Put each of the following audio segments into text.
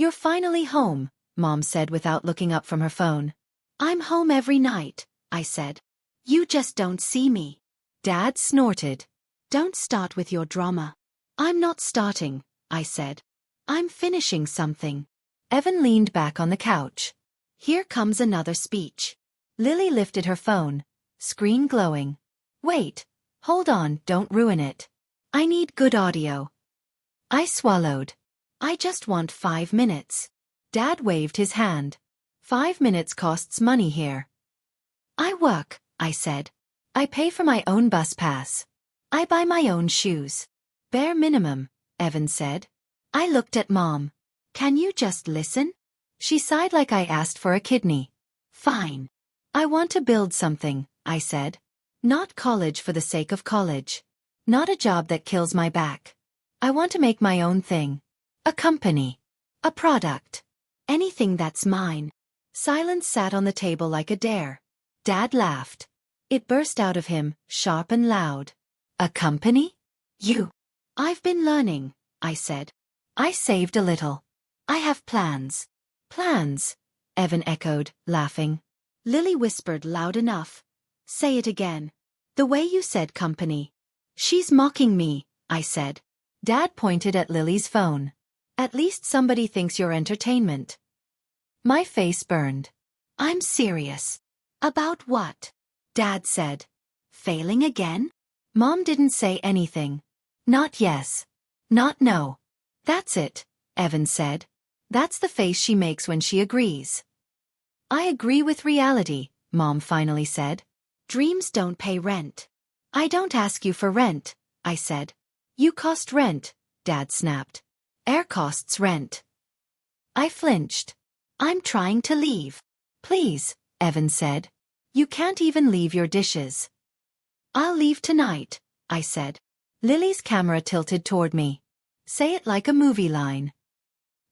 You're finally home, Mom said without looking up from her phone. I'm home every night, I said. You just don't see me. Dad snorted. Don't start with your drama. I'm not starting, I said. I'm finishing something. Evan leaned back on the couch. Here comes another speech. Lily lifted her phone, screen glowing. Wait, hold on, don't ruin it. I need good audio. I swallowed. I just want 5 minutes. Dad waved his hand. 5 minutes costs money here. I work, I said. I pay for my own bus pass. I buy my own shoes. Bare minimum, Evan said. I looked at Mom. Can you just listen? She sighed like I asked for a kidney. Fine. I want to build something, I said. Not college for the sake of college. Not a job that kills my back. I want to make my own thing. A company. A product. Anything that's mine. Silence sat on the table like a dare. Dad laughed. It burst out of him, sharp and loud. A company? You. I've been learning, I said. I saved a little. I have plans. Plans, Evan echoed, laughing. Lily whispered loud enough. Say it again. The way you said company. She's mocking me, I said. Dad pointed at Lily's phone. At least somebody thinks you're entertainment. My face burned. I'm serious. About what? Dad said. Failing again? Mom didn't say anything. Not yes. Not no. That's it, Evan said. That's the face she makes when she agrees. I agree with reality, Mom finally said. Dreams don't pay rent. I don't ask you for rent, I said. You cost rent, Dad snapped. Air costs rent. I flinched. I'm trying to leave. Please, Evan said. You can't even leave your dishes. I'll leave tonight, I said. Lily's camera tilted toward me. Say it like a movie line.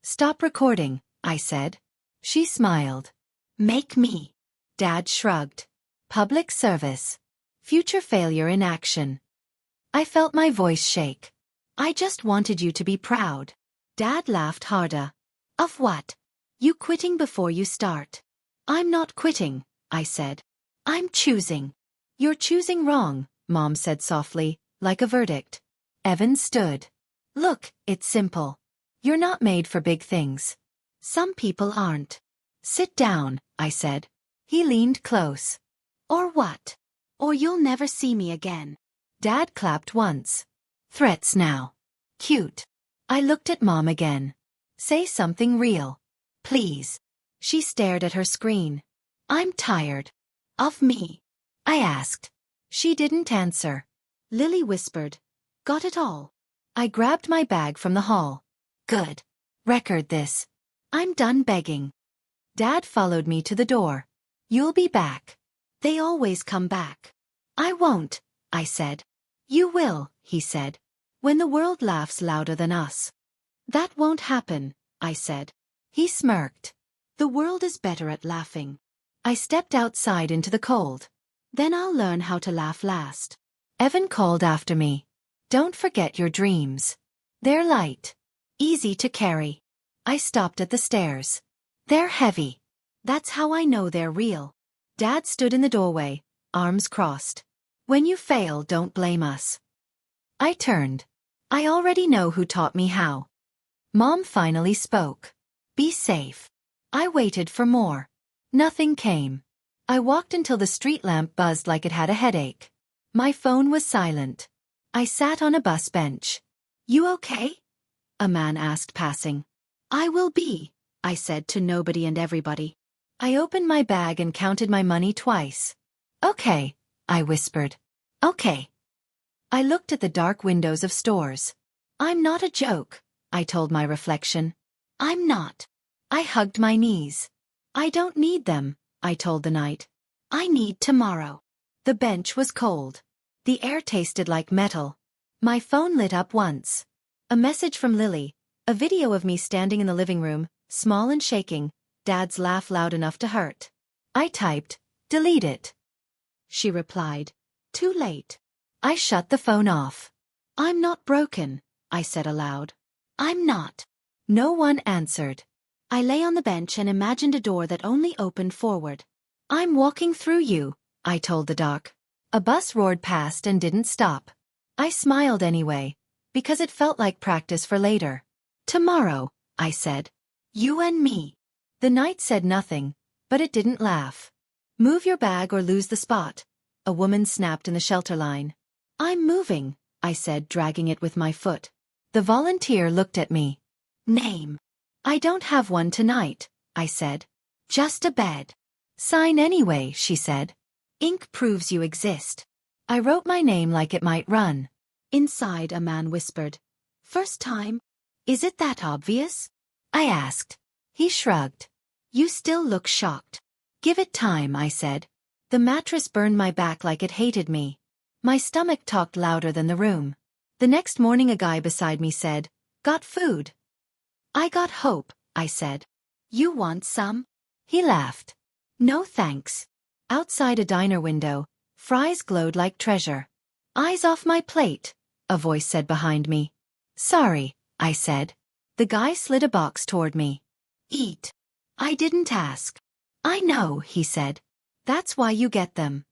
Stop recording, I said. She smiled. Make me. Dad shrugged. Public service. Future failure in action. I felt my voice shake. I just wanted you to be proud. Dad laughed harder. Of what? You quitting before you start. I'm not quitting, I said. I'm choosing. You're choosing wrong, Mom said softly, like a verdict. Evan stood. Look, it's simple. You're not made for big things. Some people aren't. Sit down, I said. He leaned close. Or what? Or you'll never see me again. Dad clapped once. Threats now. Cute. I looked at Mom again. Say something real. Please. She stared at her screen. I'm tired. Of me? I asked. She didn't answer. Lily whispered. Got it all? I grabbed my bag from the hall. Good. Record this. I'm done begging. Dad followed me to the door. You'll be back. They always come back. I won't, I said. You will, he said. When the world laughs louder than us. That won't happen, I said. He smirked. The world is better at laughing. I stepped outside into the cold. Then I'll learn how to laugh last. Evan called after me. Don't forget your dreams. They're light. Easy to carry. I stopped at the stairs. They're heavy. That's how I know they're real. Dad stood in the doorway, arms crossed. When you fail, don't blame us. I turned. I already know who taught me how. Mom finally spoke. Be safe. I waited for more. Nothing came. I walked until the street lamp buzzed like it had a headache. My phone was silent. I sat on a bus bench. You okay? A man asked passing. I will be, I said to nobody and everybody. I opened my bag and counted my money twice. Okay, I whispered. Okay. I looked at the dark windows of stores. I'm not a joke, I told my reflection. I'm not. I hugged my knees. I don't need them, I told the night. I need tomorrow. The bench was cold. The air tasted like metal. My phone lit up once. A message from Lily, a video of me standing in the living room, small and shaking, Dad's laugh loud enough to hurt. I typed, delete it. She replied, too late. I shut the phone off. I'm not broken, I said aloud. I'm not. No one answered. I lay on the bench and imagined a door that only opened forward. I'm walking through you, I told the dark. A bus roared past and didn't stop. I smiled anyway, because it felt like practice for later. Tomorrow, I said. You and me. The night said nothing, but it didn't laugh. Move your bag or lose the spot, a woman snapped in the shelter line. I'm moving, I said, dragging it with my foot. The volunteer looked at me. Name. I don't have one tonight, I said. Just a bed. Sign anyway, she said. Ink proves you exist. I wrote my name like it might run. Inside, a man whispered. First time? Is it that obvious? I asked. He shrugged. You still look shocked. Give it time, I said. The mattress burned my back like it hated me. My stomach talked louder than the room. The next morning a guy beside me said, Got food? I got hope, I said. You want some? He laughed. No thanks. Outside a diner window, fries glowed like treasure. Eyes off my plate, a voice said behind me. Sorry, I said. The guy slid a box toward me. Eat. I didn't ask. I know, he said. That's why you get them.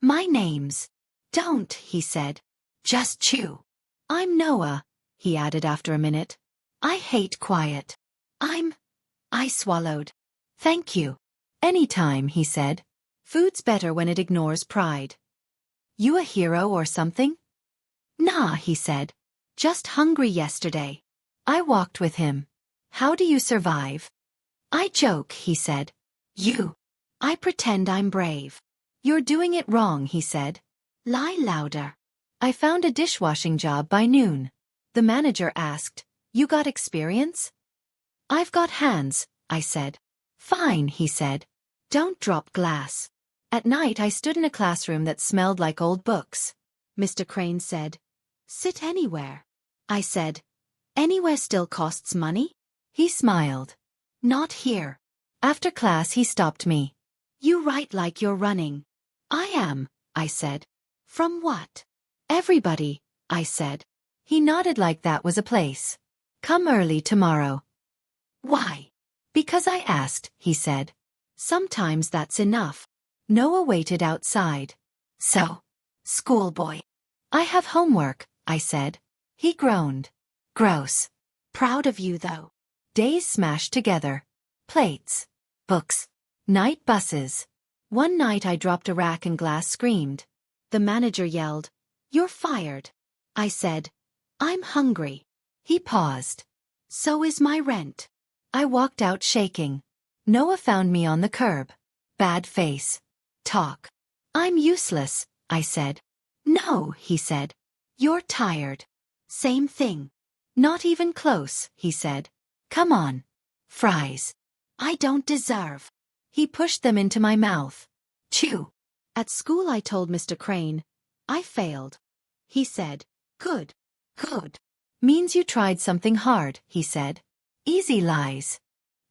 My name's. Don't, he said. Just chew. I'm Noah, he added after a minute. I hate quiet. I swallowed. Thank you. Anytime, he said. Food's better when it ignores pride. You a hero or something? Nah, he said. Just hungry yesterday. I walked with him. How do you survive? I joke, he said. You. I pretend I'm brave. You're doing it wrong, he said. Lie louder. I found a dishwashing job by noon. The manager asked, You got experience? I've got hands, I said. Fine, he said. Don't drop glass. At night I stood in a classroom that smelled like old books. Mr. Crane said, Sit anywhere. I said, Anywhere still costs money? He smiled. Not here. After class he stopped me. You write like you're running. I am, I said. From what? Everybody, I said. He nodded like that was a place. Come early tomorrow. Why? Because I asked, he said. Sometimes that's enough. Noah waited outside. So, schoolboy. I have homework, I said. He groaned. Gross. Proud of you though. Days smashed together. Plates. Books. Night buses. One night I dropped a rack and glass screamed. The manager yelled, You're fired. I said, I'm hungry. He paused. So is my rent. I walked out shaking. Noah found me on the curb. Bad face. Talk. I'm useless, I said. No, he said. You're tired. Same thing. Not even close, he said. Come on. Fries. I don't deserve. He pushed them into my mouth. Chew. At school I told Mr. Crane. I failed. He said, Good. Good. Means you tried something hard, he said. Easy lies.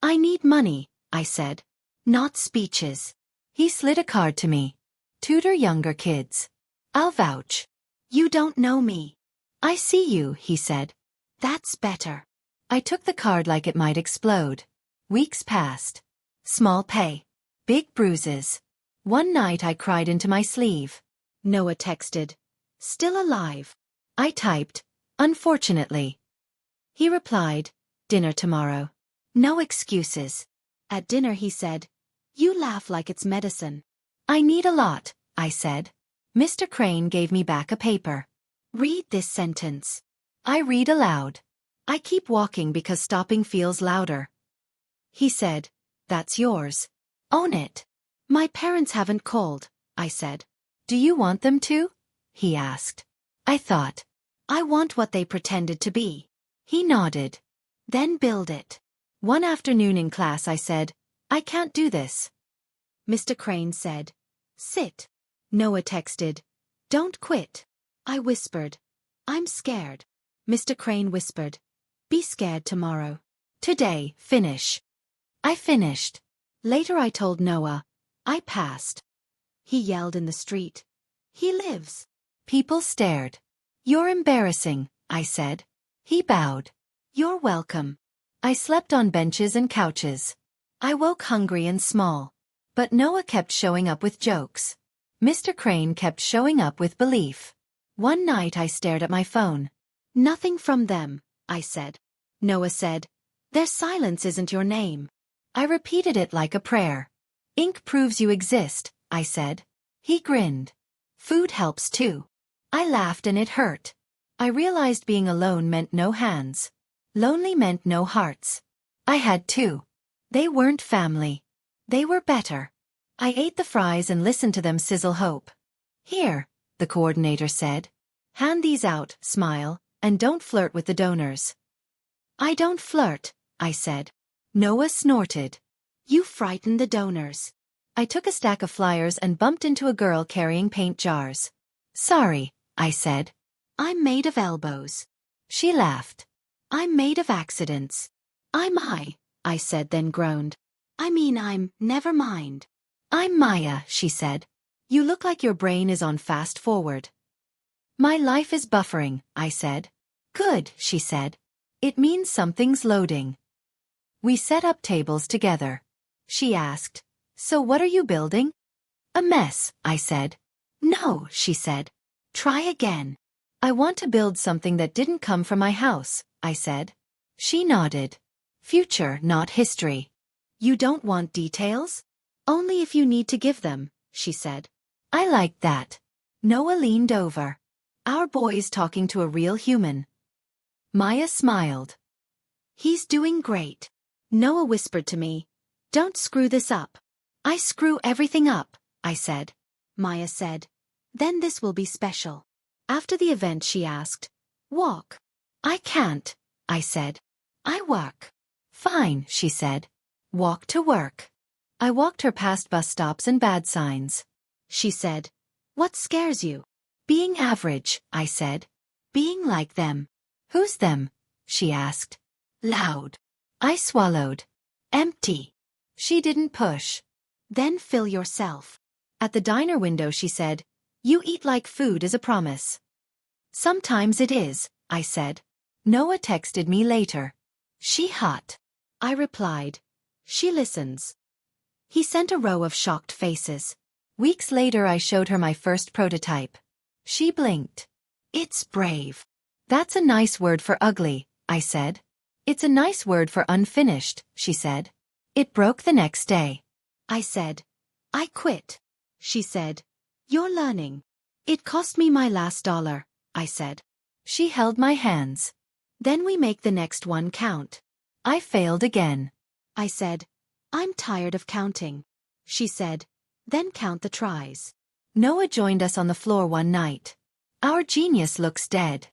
I need money, I said. Not speeches. He slid a card to me. Tutor younger kids. I'll vouch. You don't know me. I see you, he said. That's better. I took the card like it might explode. Weeks passed. Small pay. Big bruises. One night I cried into my sleeve. Noah texted. Still alive. I typed. Unfortunately. He replied. Dinner tomorrow. No excuses. At dinner he said. You laugh like it's medicine. I need a lot, I said. Mr. Crane gave me back a paper. Read this sentence. I read aloud. I keep walking because stopping feels louder. He said, That's yours. Own it. My parents haven't called, I said. Do you want them to? He asked. I thought. I want what they pretended to be. He nodded. Then build it. One afternoon in class I said, I can't do this. Mr. Crane said, Sit. Noah texted, Don't quit. I whispered, I'm scared. Mr. Crane whispered, Be scared tomorrow. Today, finish. I finished. Later I told Noah, I passed. He yelled in the street. He lives. People stared. You're embarrassing, I said. He bowed. You're welcome. I slept on benches and couches. I woke hungry and small. But Noah kept showing up with jokes. Mr. Crane kept showing up with belief. One night I stared at my phone. Nothing from them, I said. Noah said, their silence isn't your name. I repeated it like a prayer. Ink proves you exist, I said. He grinned. Food helps too. I laughed and it hurt. I realized being alone meant no hands. Lonely meant no hearts. I had two. They weren't family. They were better. I ate the fries and listened to them sizzle hope. Here, the coordinator said. Hand these out, smile, and don't flirt with the donors. I don't flirt, I said. Noah snorted. You frighten the donors. I took a stack of flyers and bumped into a girl carrying paint jars. Sorry, I said. I'm made of elbows. She laughed. I'm made of accidents. I said, then groaned. Never mind. I'm Maya, she said. You look like your brain is on fast forward. My life is buffering, I said. Good, she said. It means something's loading. We set up tables together. She asked, so what are you building? A mess, I said. No, she said. Try again. I want to build something that didn't come from my house, I said. She nodded. Future, not history. You don't want details? Only if you need to give them, she said. I liked that. Noah leaned over. Our boy's talking to a real human. Maya smiled. He's doing great. Noah whispered to me. Don't screw this up. I screw everything up, I said. Maya said. Then this will be special. After the event she asked. Walk. I can't, I said. I work. Fine, she said. Walk to work. I walked her past bus stops and bad signs. She said. What scares you? Being average, I said. Being like them. Who's them? She asked. Loud. I swallowed. Empty. She didn't push. Then fill yourself. At the diner window she said, you eat like food is a promise. Sometimes it is, I said. Noah texted me later. She hot. I replied. She listens. He sent a row of shocked faces. Weeks later I showed her my first prototype. She blinked. It's brave. That's a nice word for ugly, I said. It's a nice word for unfinished, she said. It broke the next day. I said. I quit. She said. You're learning. It cost me my last $1, I said. She held my hands. Then we make the next one count. I failed again. I said. I'm tired of counting. She said. Then count the tries. Noah joined us on the floor one night. Our genius looks dead.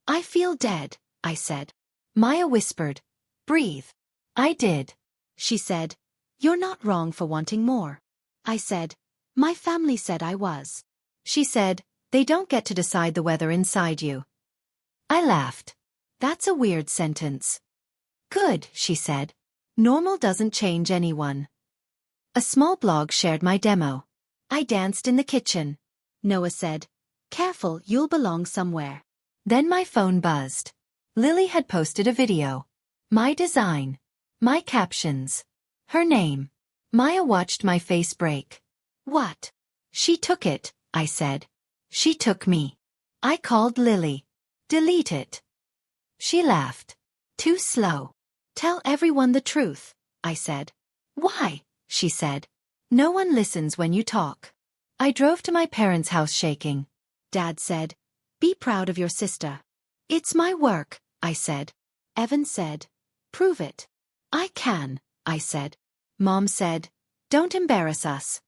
I feel dead, I said. Maya whispered. Breathe. I did. She said. You're not wrong for wanting more. I said. My family said I was. She said. They don't get to decide the weather inside you. I laughed. That's a weird sentence. Good, she said. Normal doesn't change anyone. A small blog shared my demo. I danced in the kitchen. Noah said. Careful, you'll belong somewhere. Then my phone buzzed. Lily had posted a video. My design. My captions. Her name. Maya watched my face break. What? She took it, I said. She took me. I called Lily. Delete it. She laughed. Too slow. Tell everyone the truth, I said. Why? She said. No one listens when you talk. I drove to my parents' house shaking. Dad said, be proud of your sister. It's my work, I said. Evan said, prove it. I can, I said. Mom said, don't embarrass us.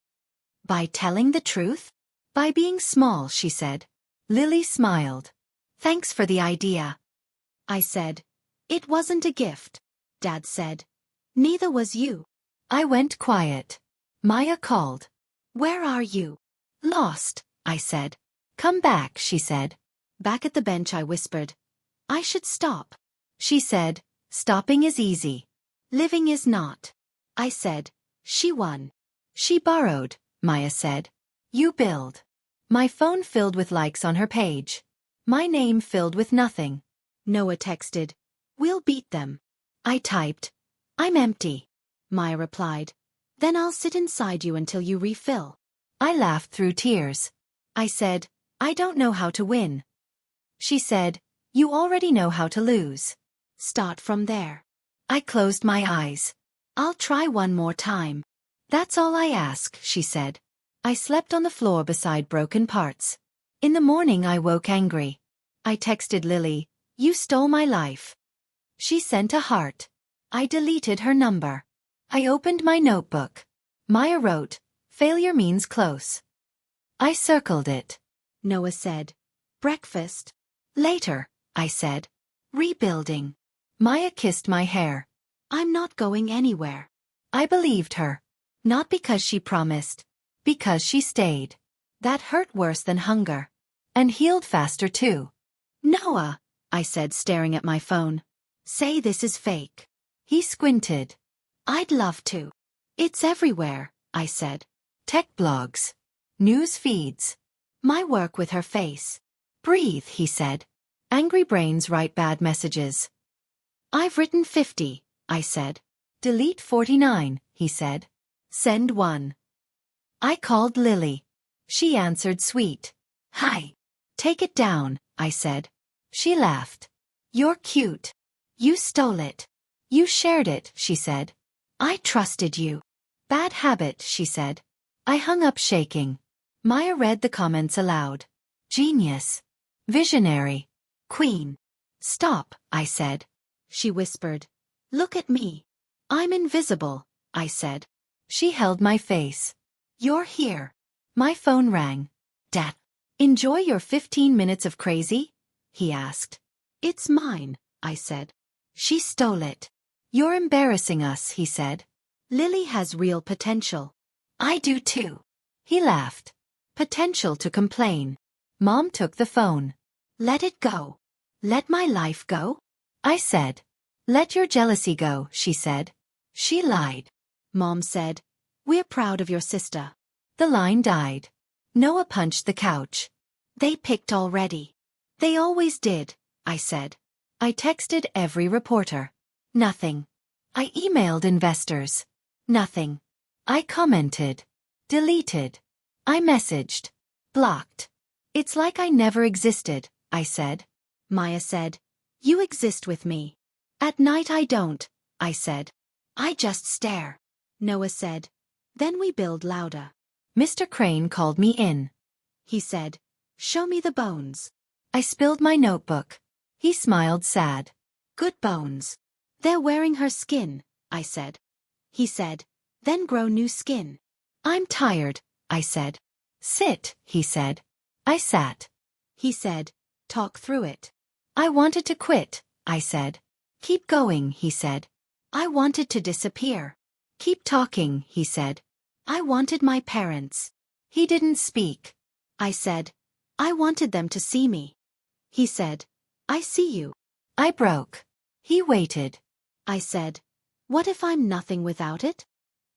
By telling the truth? By being small, she said. Lily smiled. Thanks for the idea. I said, it wasn't a gift. Dad said, neither was you. I went quiet. Maya called. Where are you? Lost, I said. Come back, she said. Back at the bench I whispered. I should stop. She said, stopping is easy. Living is not. I said, she won. She borrowed, Maya said. You build. My phone filled with likes on her page. My name filled with nothing. Noah texted. We'll beat them. I typed, I'm empty. Maya replied, then I'll sit inside you until you refill. I laughed through tears. I said, I don't know how to win. She said, you already know how to lose. Start from there. I closed my eyes. I'll try one more time. That's all I ask, she said. I slept on the floor beside broken parts. In the morning I woke angry. I texted Lily, you stole my life. She sent a heart. I deleted her number. I opened my notebook. Maya wrote, failure means close. I circled it. Noah said, breakfast. Later, I said. Rebuilding. Maya kissed my hair. I'm not going anywhere. I believed her. Not because she promised. Because she stayed. That hurt worse than hunger. And healed faster too. Noah, I said staring at my phone. Say this is fake. He squinted. I'd love to. It's everywhere, I said. Tech blogs. News feeds. My work with her face. Breathe, he said. Angry brains write bad messages. I've written 50, I said. Delete 49, he said. Send 1. I called Lily. She answered sweet. Hi. Take it down, I said. She laughed. You're cute. You stole it. You shared it, she said. I trusted you. Bad habit, she said. I hung up shaking. Maya read the comments aloud. Genius. Visionary. Queen. Stop, I said. She whispered. Look at me. I'm invisible, I said. She held my face. You're here. My phone rang. Dad. Enjoy your 15 minutes of crazy? He asked. It's mine, I said. She stole it. You're embarrassing us, he said. Lily has real potential. I do too. He laughed. Potential to complain. Mom took the phone. Let it go. Let my life go? I said. Let your jealousy go, she said. She lied. Mom said, we're proud of your sister. The line died. Noah punched the couch. They picked already. They always did, I said. I texted every reporter. Nothing. I emailed investors. Nothing. I commented. Deleted. I messaged. Blocked. It's like I never existed, I said. Maya said, you exist with me. At night I don't, I said. I just stare. Noah said, then we build louder. Mr. Crane called me in. He said, show me the bones. I spilled my notebook. He smiled sad. Good bones. They're wearing her skin, I said. He said, then grow new skin. I'm tired, I said. Sit, he said. I sat. He said, talk through it. I wanted to quit, I said. Keep going, he said. I wanted to disappear. Keep talking, he said. I wanted my parents. He didn't speak. I said, I wanted them to see me. He said, I see you. I broke. He waited. I said, what if I'm nothing without it?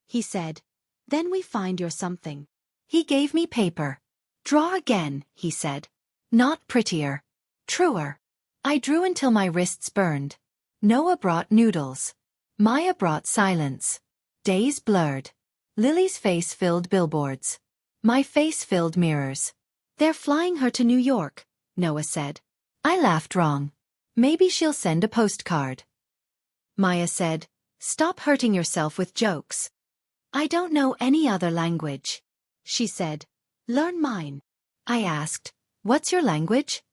He said, then we find you're something. He gave me paper. Draw again, he said. Not prettier. Truer. I drew until my wrists burned. Noah brought noodles. Maya brought silence. Days blurred. Lily's face filled billboards. My face filled mirrors. They're flying her to New York, Noah said. I laughed wrong. Maybe she'll send a postcard. Maya said, stop hurting yourself with jokes. I don't know any other language. She said, learn mine. I asked, what's your language?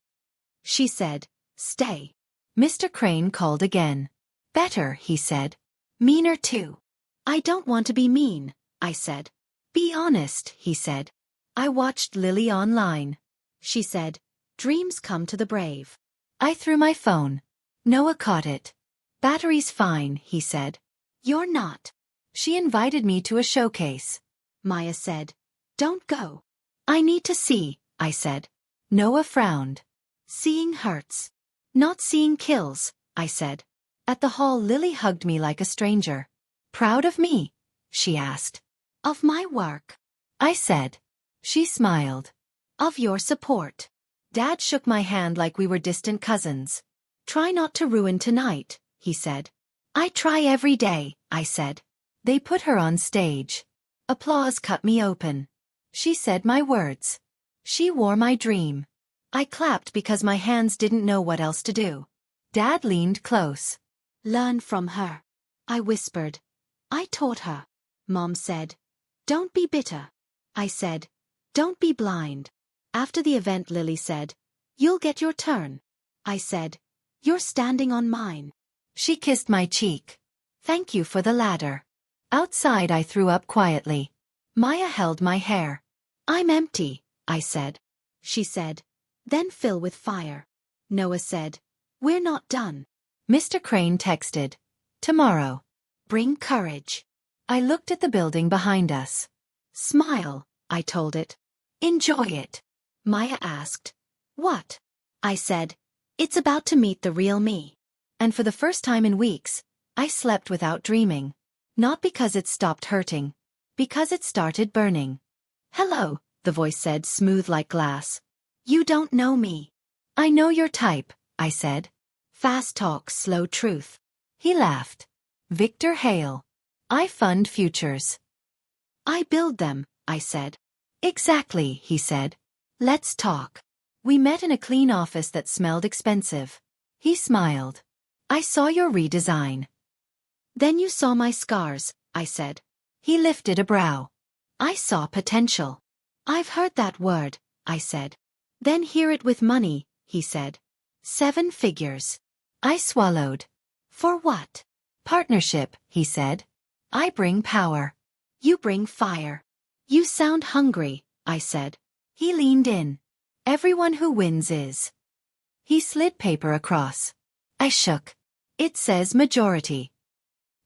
She said, stay. Mr. Crane called again. Better, he said. Meaner too. I don't want to be mean, I said. Be honest, he said. I watched Lily online. She said, dreams come to the brave. I threw my phone. Noah caught it. Battery's fine, he said. You're not. She invited me to a showcase. Maya said, don't go. I need to see, I said. Noah frowned. Seeing hurts. Not seeing kills, I said. At the hall, Lily hugged me like a stranger. Proud of me? She asked. Of my work. I said. She smiled. Of your support. Dad shook my hand like we were distant cousins. Try not to ruin tonight, he said. I try every day, I said. They put her on stage. Applause cut me open. She said my words. She wore my dream. I clapped because my hands didn't know what else to do. Dad leaned close. Learn from her, I whispered. I taught her. Mom said. Don't be bitter. I said. Don't be blind. After the event, Lily said, you'll get your turn. I said, you're standing on mine. She kissed my cheek. Thank you for the ladder. Outside I threw up quietly. Maya held my hair. I'm empty, I said. She said, then fill with fire. Noah said, we're not done. Mr. Crane texted, tomorrow. Bring courage. I looked at the building behind us. Smile, I told it. Enjoy it. Maya asked, what? I said, it's about to meet the real me. And for the first time in weeks, I slept without dreaming. Not because it stopped hurting. Because it started burning. Hello, the voice said, smooth like glass. You don't know me. I know your type, I said. Fast talk, slow truth. He laughed. Victor Hale. I fund futures. I build them, I said. Exactly, he said. Let's talk. We met in a clean office that smelled expensive. He smiled. I saw your redesign. Then you saw my scars, I said. He lifted a brow. I saw potential. I've heard that word, I said. Then hear it with money, he said. 7 figures. I swallowed. For what? Partnership, he said. I bring power. You bring fire. You sound hungry, I said. He leaned in. Everyone who wins is. He slid paper across. I shook. It says majority.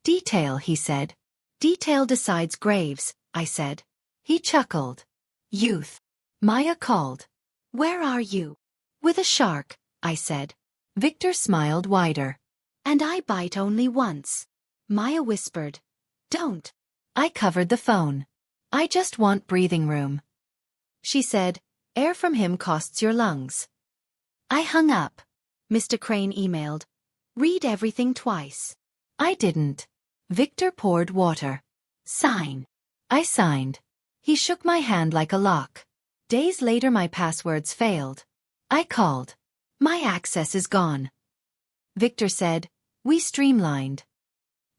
Detail, he said. Detail decides graves, I said. He chuckled. Youth. Maya called. Where are you? With a shark, I said. Victor smiled wider. And I bite only once. Maya whispered. Don't. I covered the phone. I just want breathing room. She said, air from him costs your lungs. I hung up. Mr. Crane emailed. Read everything twice. I didn't. Victor poured water. Sign. I signed. He shook my hand like a lock. Days later my passwords failed. I called. My access is gone. Victor said, we streamlined.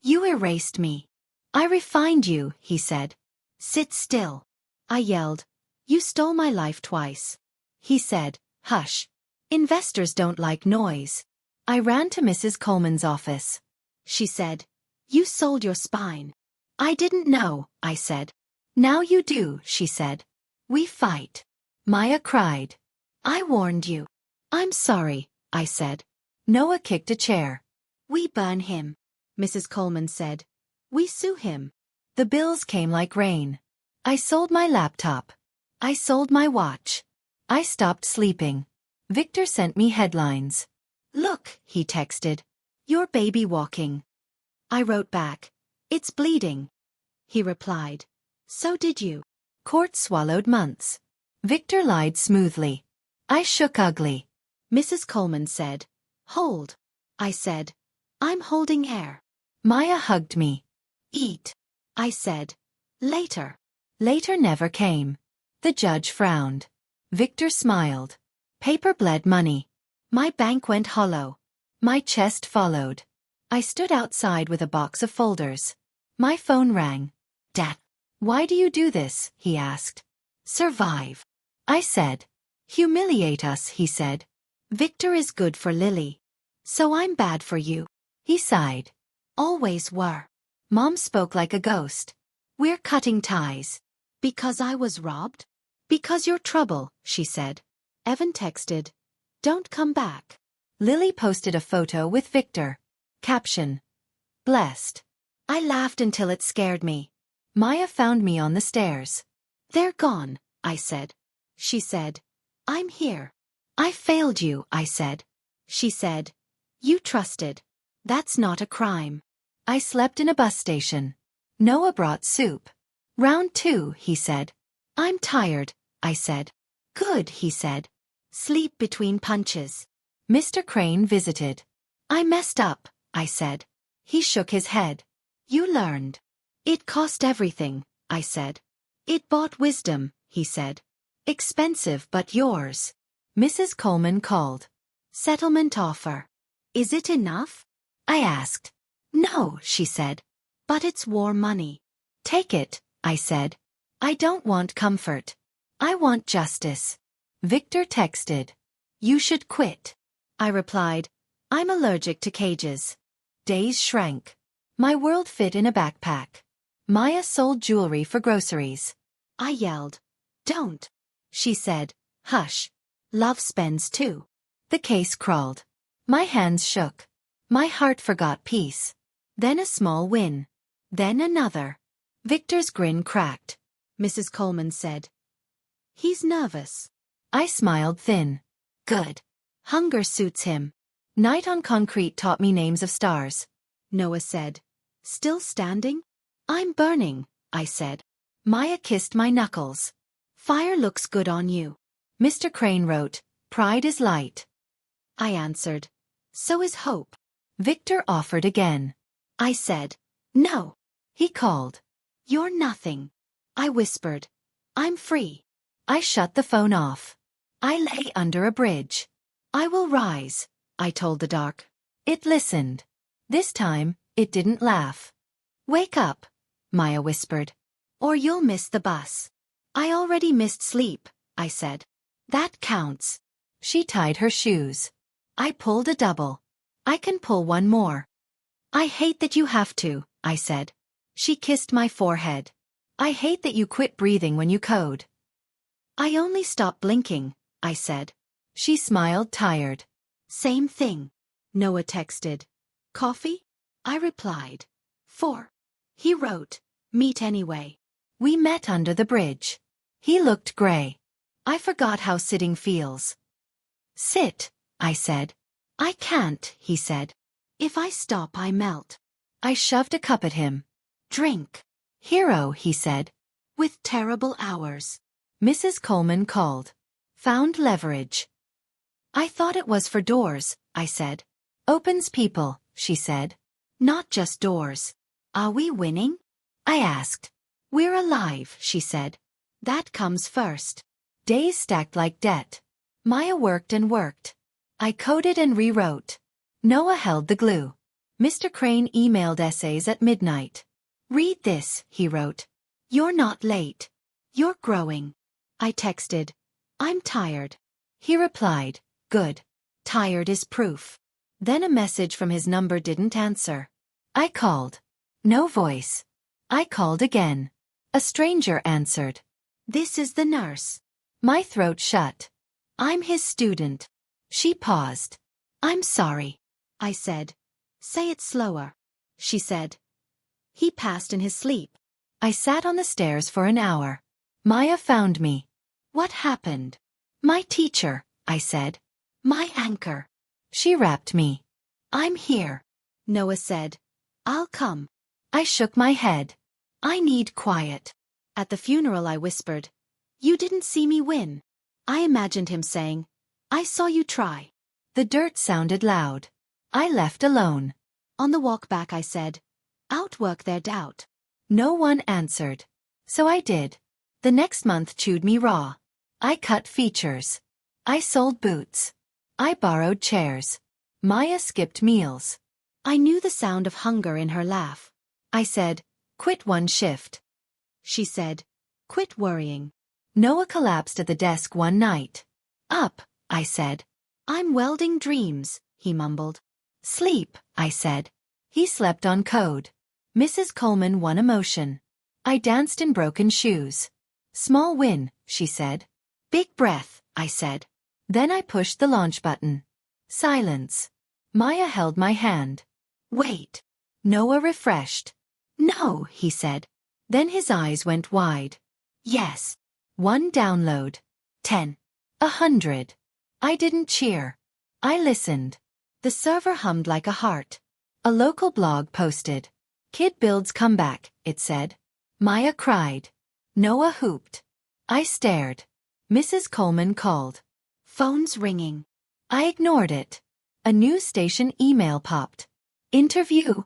You erased me. I refined you, he said. Sit still. I yelled. You stole my life twice. He said, hush. Investors don't like noise. I ran to Mrs. Coleman's office. She said, you sold your spine. I didn't know, I said. Now you do, she said. We fight. Maya cried. I warned you. I'm sorry, I said. Noah kicked a chair. We burn him. Mrs. Coleman said. We sue him. The bills came like rain. I sold my laptop. I sold my watch. I stopped sleeping. Victor sent me headlines. Look, he texted. Your baby walking. I wrote back. It's bleeding. He replied. So did you. Court swallowed months. Victor lied smoothly. I shook ugly. Mrs. Coleman said. Hold. I said. I'm holding air. Maya hugged me. Eat. I said. Later. Later never came. The judge frowned. Victor smiled. Paper bled money. My bank went hollow. My chest followed. I stood outside with a box of folders. My phone rang. Dad. Why do you do this? He asked. Survive. I said. Humiliate us, he said. Victor is good for Lily. So I'm bad for you. He sighed. Always were. Mom spoke like a ghost. We're cutting ties. Because I was robbed? Because you're trouble, she said. Evan texted. Don't come back. Lily posted a photo with Victor. Caption. Blessed. I laughed until it scared me. Maya found me on the stairs. They're gone, I said. She said. I'm here. I failed you, I said. She said. You trusted. That's not a crime. I slept in a bus station. Noah brought soup. Round 2, he said. I'm tired, I said. Good, he said. Sleep between punches. Mr. Crane visited. I messed up, I said. He shook his head. You learned. It cost everything, I said. It bought wisdom, he said. Expensive but yours. Mrs. Coleman called. Settlement offer. Is it enough? I asked. No, she said. But it's war money. Take it, I said. I don't want comfort. I want justice. Victor texted. You should quit. I replied. I'm allergic to cages. Days shrank. My world fit in a backpack. Maya sold jewelry for groceries. I yelled. Don't. She said. Hush. Love spends too. The case crawled. My hands shook. My heart forgot peace. Then a small win. Then another. Victor's grin cracked. Mrs. Coleman said. He's nervous. I smiled thin. Good. Hunger suits him. Night on concrete taught me names of stars. Noah said. Still standing? I'm burning, I said. Maya kissed my knuckles. Fire looks good on you. Mr. Crane wrote, Pride is light. I answered. So is hope. Victor offered again. I said. No. He called. You're nothing. I whispered. I'm free. I shut the phone off. I lay under a bridge. I will rise, I told the dark. It listened. This time, it didn't laugh. Wake up, Maya whispered. Or you'll miss the bus. I already missed sleep, I said. That counts. She tied her shoes. I pulled a double. I can pull one more. I hate that you have to, I said. She kissed my forehead. I hate that you quit breathing when you code. I only stopped blinking, I said. She smiled tired. Same thing. Noah texted. Coffee? I replied. 4. He wrote, meet anyway. We met under the bridge. He looked gray. I forgot how sitting feels. Sit, I said. I can't, he said. If I stop, I melt. I shoved a cup at him. Drink. Hero, he said. With terrible hours. Mrs. Coleman called. Found leverage. I thought it was for doors, I said. Opens people, she said. Not just doors. Are we winning? I asked. We're alive, she said. That comes first. Days stacked like debt. Maya worked and worked. I coded and rewrote. Noah held the glue. Mr. Crane emailed essays at midnight. Read this, he wrote. You're not late. You're growing. I texted. I'm tired. He replied. Good. Tired is proof. Then a message from his number didn't answer. I called. No voice. I called again. A stranger answered. This is the nurse. My throat shut. I'm his student. She paused. I'm sorry. I said. Say it slower. She said. He passed in his sleep. I sat on the stairs for an hour. Maya found me. What happened? My teacher, I said. My anchor. She wrapped me. I'm here. Noah said. I'll come. I shook my head. I need quiet. At the funeral I whispered. You didn't see me win. I imagined him saying, I saw you try. The dirt sounded loud. I left alone. On the walk back I said, outwork their doubt. No one answered. So I did. The next month chewed me raw. I cut features. I sold boots. I borrowed chairs. Maya skipped meals. I knew the sound of hunger in her laugh. I said, quit one shift. She said, quit worrying. Noah collapsed at the desk one night. Up, I said. I'm welding dreams, he mumbled. Sleep, I said. He slept on code. Mrs. Coleman won emotion. I danced in broken shoes. Small win, she said. Big breath, I said. Then I pushed the launch button. Silence. Maya held my hand. Wait. Noah refreshed. No, he said. Then his eyes went wide. Yes. 1 download. 10. 100. I didn't cheer. I listened. The server hummed like a heart. A local blog posted. Kid builds comeback, it said. Maya cried. Noah hooped. I stared. Mrs. Coleman called. Phone's ringing. I ignored it. A news station email popped. Interview.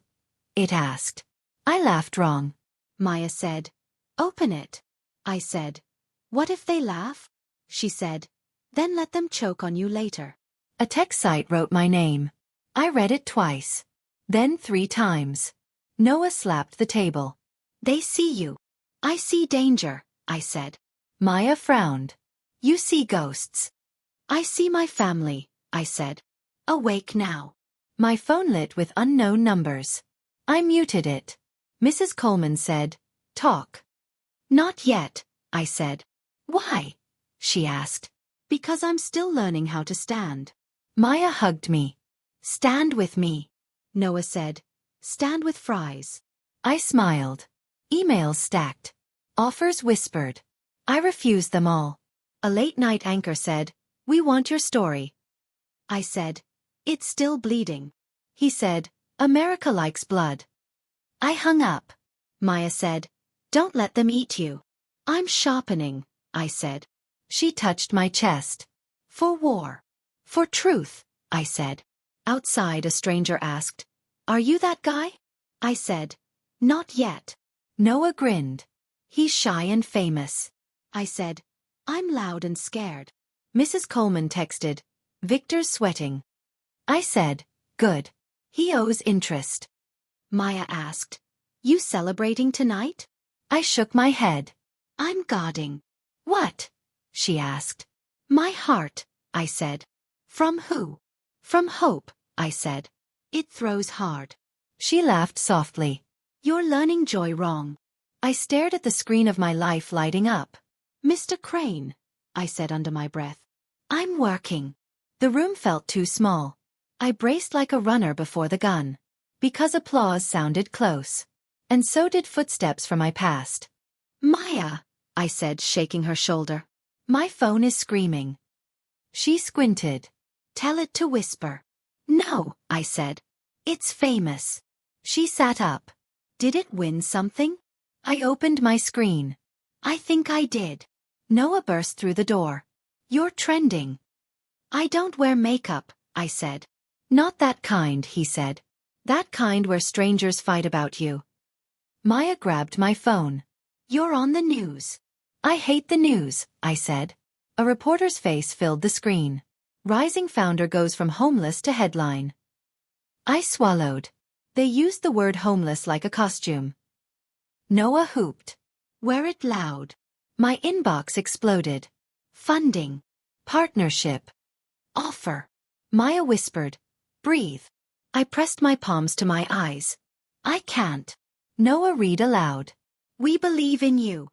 it asked. I laughed wrong. Maya said, "Open it." I said, "What if they laugh?" She said, "Then let them choke on you later." A text site wrote my name. I read it twice. Then 3 times. Noah slapped the table. "They see you." "I see danger," I said. Maya frowned. "You see ghosts." "I see my family," I said. "Awake now." My phone lit with unknown numbers. I muted it. Mrs. Coleman said, "Talk." "Not yet," I said. "Why?" she asked. "Because I'm still learning how to stand." Maya hugged me. "Stand with me," Noah said. "Stand with fries." I smiled. Emails stacked. Offers whispered. I refused them all. A late-night anchor said, "We want your story." I said, "It's still bleeding." He said, "America likes blood." I hung up. Maya said, "Don't let them eat you." "I'm sharpening," I said. She touched my chest. "For war." "For truth," I said. Outside, a stranger asked, "Are you that guy?" I said, "Not yet." Noah grinned. "He's shy and famous." I said, "I'm loud and scared." Mrs. Coleman texted, "Victor's sweating." I said, "Good. He owes interest." Maya asked, "You celebrating tonight?" I shook my head. "I'm guarding." "What?" she asked. "My heart," I said. "From who?" "From hope," I said. "It throws hard." She laughed softly. "You're learning joy wrong." I stared at the screen of my life lighting up. "Mr. Crane," I said under my breath. "I'm working." The room felt too small. I braced like a runner before the gun. Because applause sounded close. And so did footsteps from my past. "Maya," I said, shaking her shoulder. "My phone is screaming." She squinted. "Tell it to whisper." "No," I said. "It's famous." She sat up. "Did it win something?" I opened my screen. "I think I did." Noah burst through the door. "You're trending." "I don't wear makeup," I said. "Not that kind," he said. "That kind where strangers fight about you." Maya grabbed my phone. "You're on the news." "I hate the news," I said. A reporter's face filled the screen. "Rising founder goes from homeless to headline." I swallowed. They used the word homeless like a costume. Noah hooped. "Wear it loud." My inbox exploded. Funding. Partnership. Offer. Maya whispered, "Breathe." I pressed my palms to my eyes. "I can't." Noah read aloud. "We believe in you."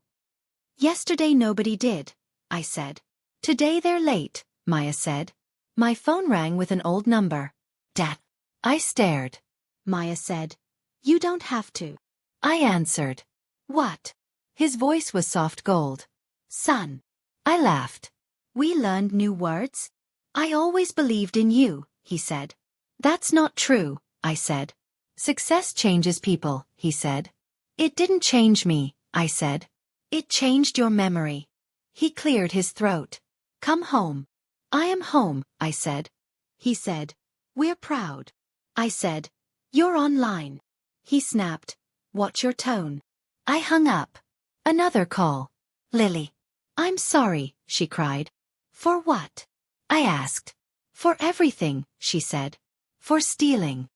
"Yesterday nobody did," I said. "Today they're late," Maya said. My phone rang with an old number. Dad. I stared. Maya said, "You don't have to." I answered. "What?" His voice was soft gold. "Son." I laughed. "We learned new words?" "I always believed in you," he said. "That's not true," I said. "Success changes people," he said. "It didn't change me," I said. "It changed your memory." He cleared his throat. "Come home." "I am home," I said. He said, "We're proud." I said, "You're online." He snapped, "Watch your tone." I hung up. Another call. Lily. "I'm sorry," she cried. "For what?" I asked. "For everything," she said. "For stealing."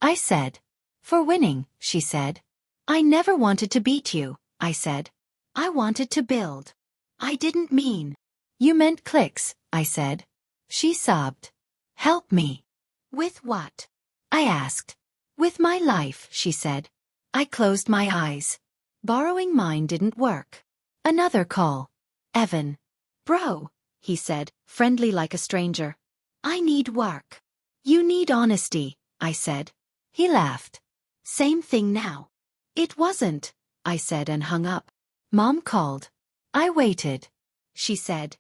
I said. "For winning," she said. "I never wanted to beat you," I said. "I wanted to build." "I didn't mean." "You meant clicks," I said. She sobbed. "Help me." "With what?" I asked. "With my life," she said. I closed my eyes. Borrowing mine didn't work. Another call. Evan. "Bro," he said, friendly like a stranger. "I need work." "You need honesty," I said. He laughed. "Same thing now." "It wasn't," I said and hung up. Mom called. I waited. She said,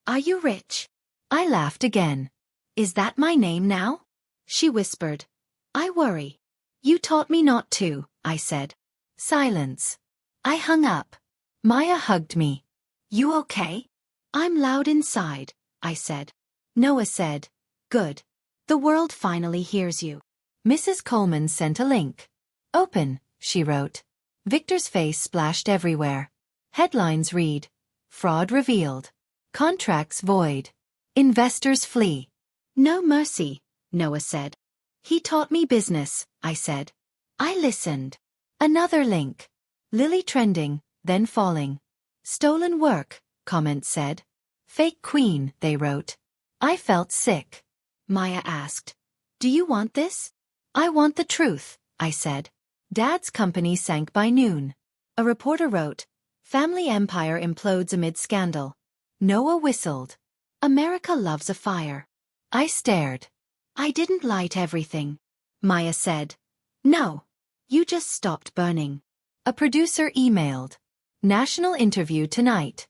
"Are you rich?" I laughed again. "Is that my name now?" She whispered, "I worry." "You taught me not to," I said. Silence. I hung up. Maya hugged me. "You okay?" "I'm loud inside," I said. Noah said, "Good. The world finally hears you." Mrs. Coleman sent a link. Open, she wrote. Victor's face splashed everywhere. Headlines read, Fraud revealed. Contracts void. Investors flee. No mercy, Noah said. He taught me business, I said. I listened. Another link. Lily trending, then falling. Stolen work, comments said. Fake queen, they wrote. I felt sick. Maya asked, Do you want this? I want the truth, I said. Dad's company sank by noon. A reporter wrote, Family empire implodes amid scandal. Noah whistled. America loves a fire. I stared. I didn't light everything. Maya said. No. You just stopped burning. A producer emailed. National interview tonight.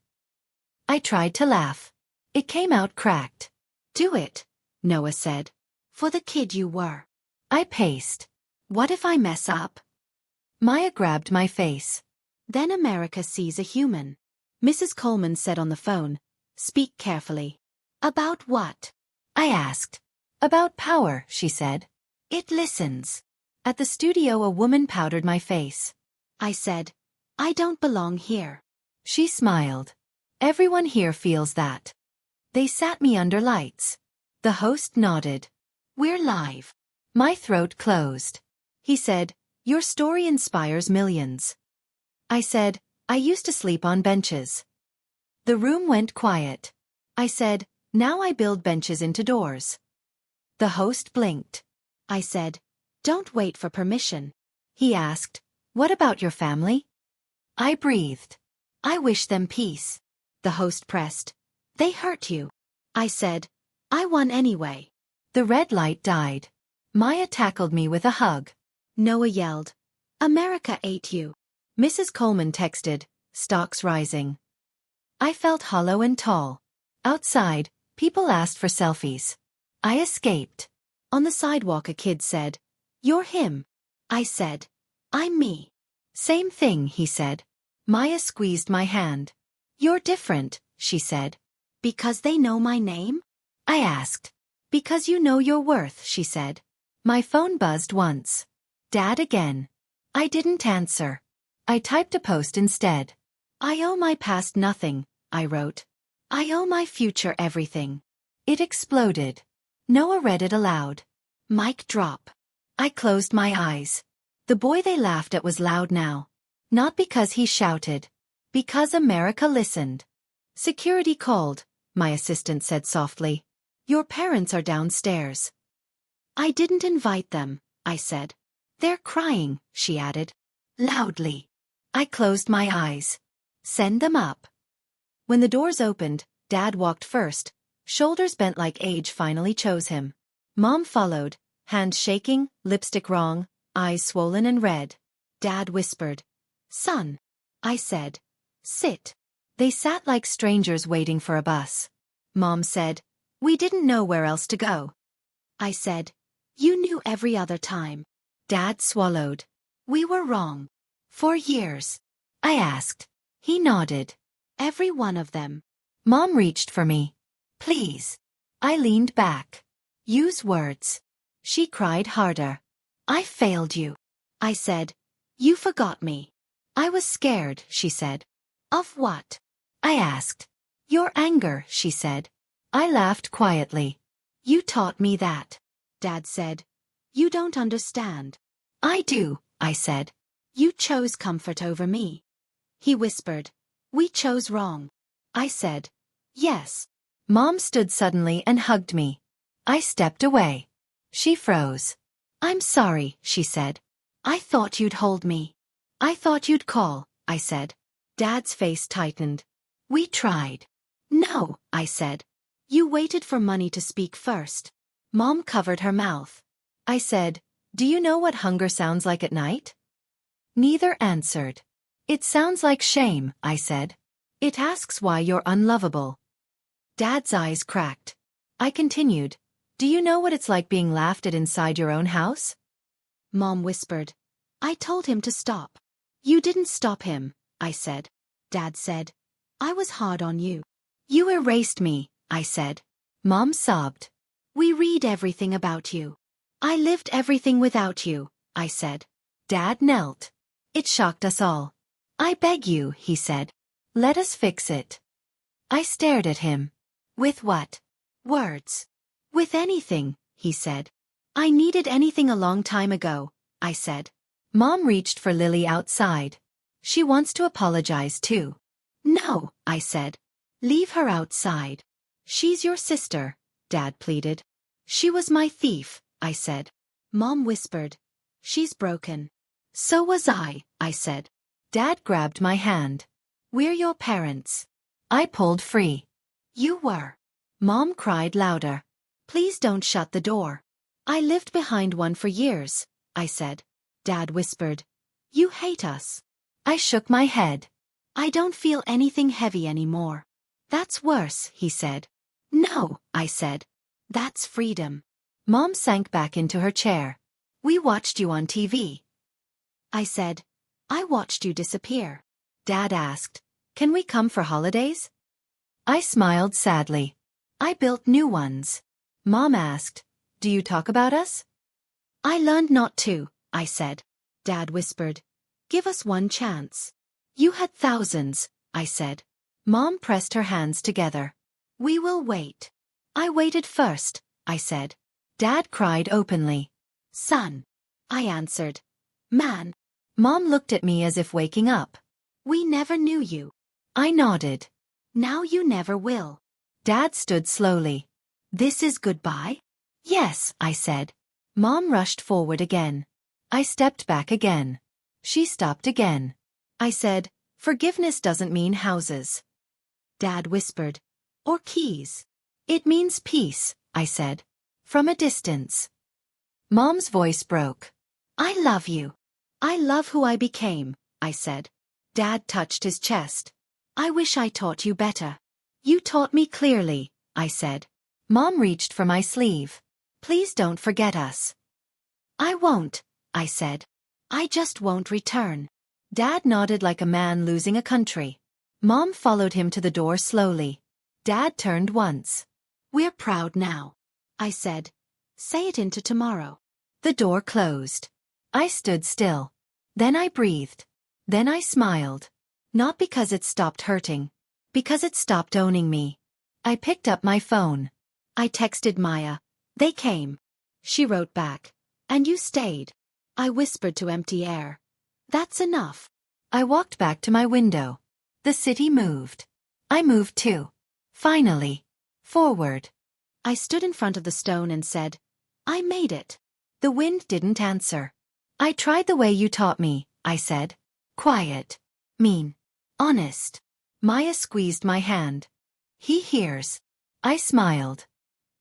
I tried to laugh. It came out cracked. Do it, Noah said. For the kid you were. I paced. What if I mess up? Maya grabbed my face. Then America sees a human. Mrs. Coleman said on the phone. Speak carefully. About what? I asked. About power, she said. It listens. At the studio a woman powdered my face. I said, I don't belong here. She smiled. Everyone here feels that. They sat me under lights. The host nodded. We're live. My throat closed. He said, Your story inspires millions. I said, I used to sleep on benches. The room went quiet. I said, Now I build benches into doors. The host blinked. I said, Don't wait for permission. He asked, What about your family? I breathed. I wish them peace. The host pressed. They hurt you. I said, I won anyway. The red light died. Maya tackled me with a hug. Noah yelled, America ate you. Mrs. Coleman texted, Stocks rising. I felt hollow and tall. Outside, people asked for selfies. I escaped. On the sidewalk a kid said, You're him. I said, I'm me. Same thing, he said. Maya squeezed my hand. You're different, she said. Because they know my name? I asked. Because you know your worth, she said. My phone buzzed once. Dad again. I didn't answer. I typed a post instead. I owe my past nothing, I wrote. I owe my future everything. It exploded. Noah read it aloud. Mic drop. I closed my eyes. The boy they laughed at was loud now. Not because he shouted. Because America listened. Security called, my assistant said softly. Your parents are downstairs. I didn't invite them, I said. They're crying, she added. Loudly. I closed my eyes. Send them up. When the doors opened, Dad walked first. Shoulders bent like age finally chose him. Mom followed, hands shaking, lipstick wrong, eyes swollen and red. Dad whispered. Son. I said. Sit. They sat like strangers waiting for a bus. Mom said. We didn't know where else to go. I said. You knew every other time. Dad swallowed. We were wrong. For years. I asked. He nodded. Every one of them. Mom reached for me. Please. I leaned back. Use words. She cried harder. I failed you. I said. You forgot me. I was scared, she said. Of what? I asked. Your anger, she said. I laughed quietly. You taught me that. Dad said. You don't understand. I do, I said. You chose comfort over me. He whispered. We chose wrong. I said. Yes. Mom stood suddenly and hugged me. I stepped away. She froze. I'm sorry, she said. I thought you'd hold me. I thought you'd call, I said. Dad's face tightened. We tried. No, I said. You waited for money to speak first. Mom covered her mouth. I said, Do you know what hunger sounds like at night? Neither answered. It sounds like shame, I said. It asks why you're unlovable. Dad's eyes cracked. I continued. Do you know what it's like being laughed at inside your own house? Mom whispered. I told him to stop. You didn't stop him, I said. Dad said. I was hard on you. You erased me, I said. Mom sobbed. We read everything about you. I lived everything without you, I said. Dad knelt. It shocked us all. I beg you, he said. Let us fix it. I stared at him. With what? Words. With anything, he said. I needed anything a long time ago, I said. Mom reached for Lily outside. She wants to apologize too. No, I said. Leave her outside. She's your sister, Dad pleaded. She was my thief, I said. Mom whispered. She's broken. So was I said. Dad grabbed my hand. We're your parents. I pulled free. You were. Mom cried louder. Please don't shut the door. I lived behind one for years, I said. Dad whispered. You hate us. I shook my head. I don't feel anything heavy anymore. That's worse, he said. No, I said. That's freedom. Mom sank back into her chair. We watched you on TV. I said. I watched you disappear. Dad asked. Can we come for holidays? I smiled sadly. I built new ones. Mom asked. Do you talk about us? I learned not to, I said. Dad whispered. Give us one chance. You had thousands, I said. Mom pressed her hands together. We will wait. I waited first, I said. Dad cried openly. Son. I answered. Man. Mom looked at me as if waking up. We never knew you. I nodded. Now you never will. Dad stood slowly. This is goodbye? Yes, I said. Mom rushed forward again. I stepped back again. She stopped again. I said, forgiveness doesn't mean houses. Dad whispered. Or keys. It means peace, I said. From a distance. Mom's voice broke. I love you. I love who I became, I said. Dad touched his chest. I wish I taught you better. You taught me clearly, I said. Mom reached for my sleeve. Please don't forget us. I won't, I said. I just won't return. Dad nodded like a man losing a country. Mom followed him to the door slowly. Dad turned once. We're proud now, I said. Say it into tomorrow. The door closed. I stood still. Then I breathed. Then I smiled. Not because it stopped hurting. Because it stopped owning me. I picked up my phone. I texted Maya. They came. She wrote back. And you stayed. I whispered to empty air. That's enough. I walked back to my window. The city moved. I moved too. Finally. Forward. I stood in front of the stone and said, I made it. The wind didn't answer. I tried the way you taught me, I said. Quiet. Mean. Honest. Maya squeezed my hand. He hears. I smiled.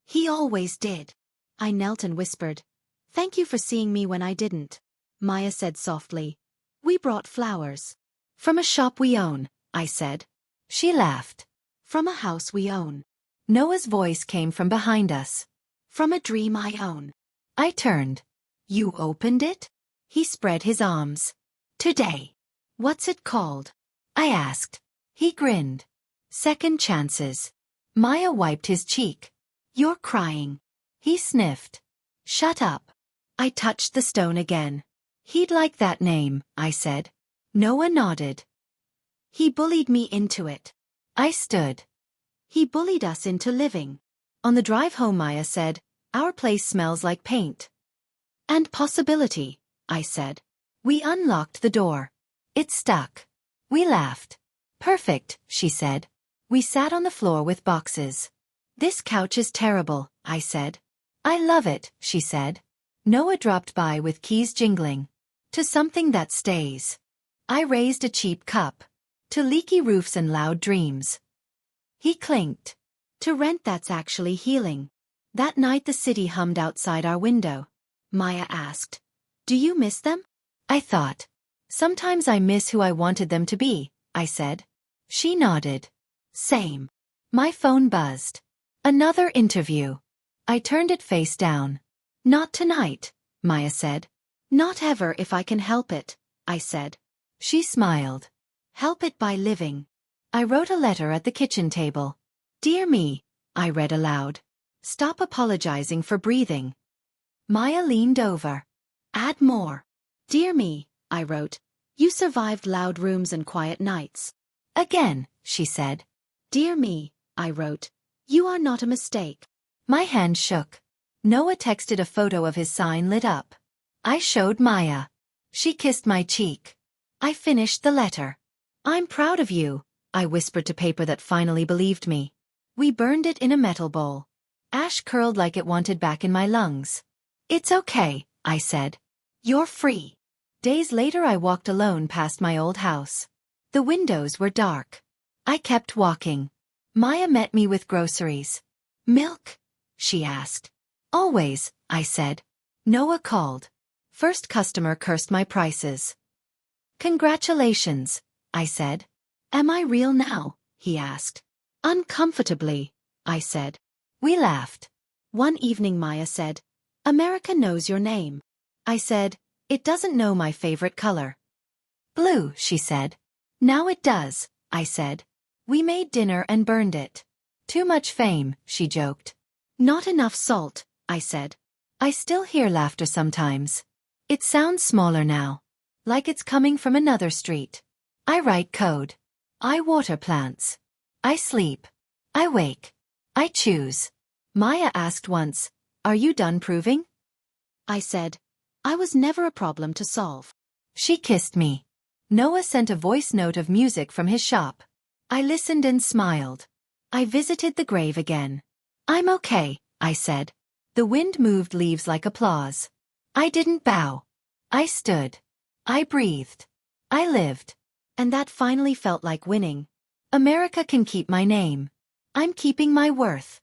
He always did. I knelt and whispered. Thank you for seeing me when I didn't. Maya said softly. We brought flowers. From a shop we own, I said. She laughed. From a house we own. Noah's voice came from behind us. From a dream I own. I turned. You opened it? He spread his arms. Today. What's it called? I asked. He grinned. Second chances. Maya wiped his cheek. You're crying. He sniffed. Shut up. I touched the stone again. He'd like that name, I said. Noah nodded. He bullied me into it. I stood. He bullied us into living. On the drive home, Maya said, our place smells like paint. And possibility, I said. We unlocked the door. It stuck. We laughed. Perfect, she said. We sat on the floor with boxes. This couch is terrible, I said. I love it, she said. Noah dropped by with keys jingling. To something that stays. I raised a cheap cup. To leaky roofs and loud dreams. He clinked. To rent that's actually healing. That night the city hummed outside our window. Maya asked. Do you miss them? I thought. Sometimes I miss who I wanted them to be, I said. She nodded. Same. My phone buzzed. Another interview. I turned it face down. Not tonight, Maya said. Not ever if I can help it, I said. She smiled. Help it by living. I wrote a letter at the kitchen table. Dear me, I read aloud. Stop apologizing for breathing. Maya leaned over. Add more. Dear me, I wrote. You survived loud rooms and quiet nights. Again, she said. Dear me, I wrote. You are not a mistake. My hand shook. Noah texted a photo of his sign lit up. I showed Maya. She kissed my cheek. I finished the letter. I'm proud of you, I whispered to paper that finally believed me. We burned it in a metal bowl. Ash curled like it wanted back in my lungs. It's okay, I said. You're free. Days later I walked alone past my old house. The windows were dark. I kept walking. Maya met me with groceries. Milk? She asked. Always, I said. Noah called. First customer cursed my prices. Congratulations, I said. Am I real now? He asked. Uncomfortably, I said. We laughed. One evening Maya said, America knows your name. I said, it doesn't know my favorite color. Blue, she said. Now it does, I said. We made dinner and burned it. Too much fame, she joked. Not enough salt, I said. I still hear laughter sometimes. It sounds smaller now. Like it's coming from another street. I write code. I water plants. I sleep. I wake. I choose. Maya asked once, are you done proving? I said, I was never a problem to solve. She kissed me. Noah sent a voice note of music from his shop. I listened and smiled. I visited the grave again. I'm okay, I said. The wind moved leaves like applause. I didn't bow. I stood. I breathed. I lived. And that finally felt like winning. America can keep my name. I'm keeping my worth.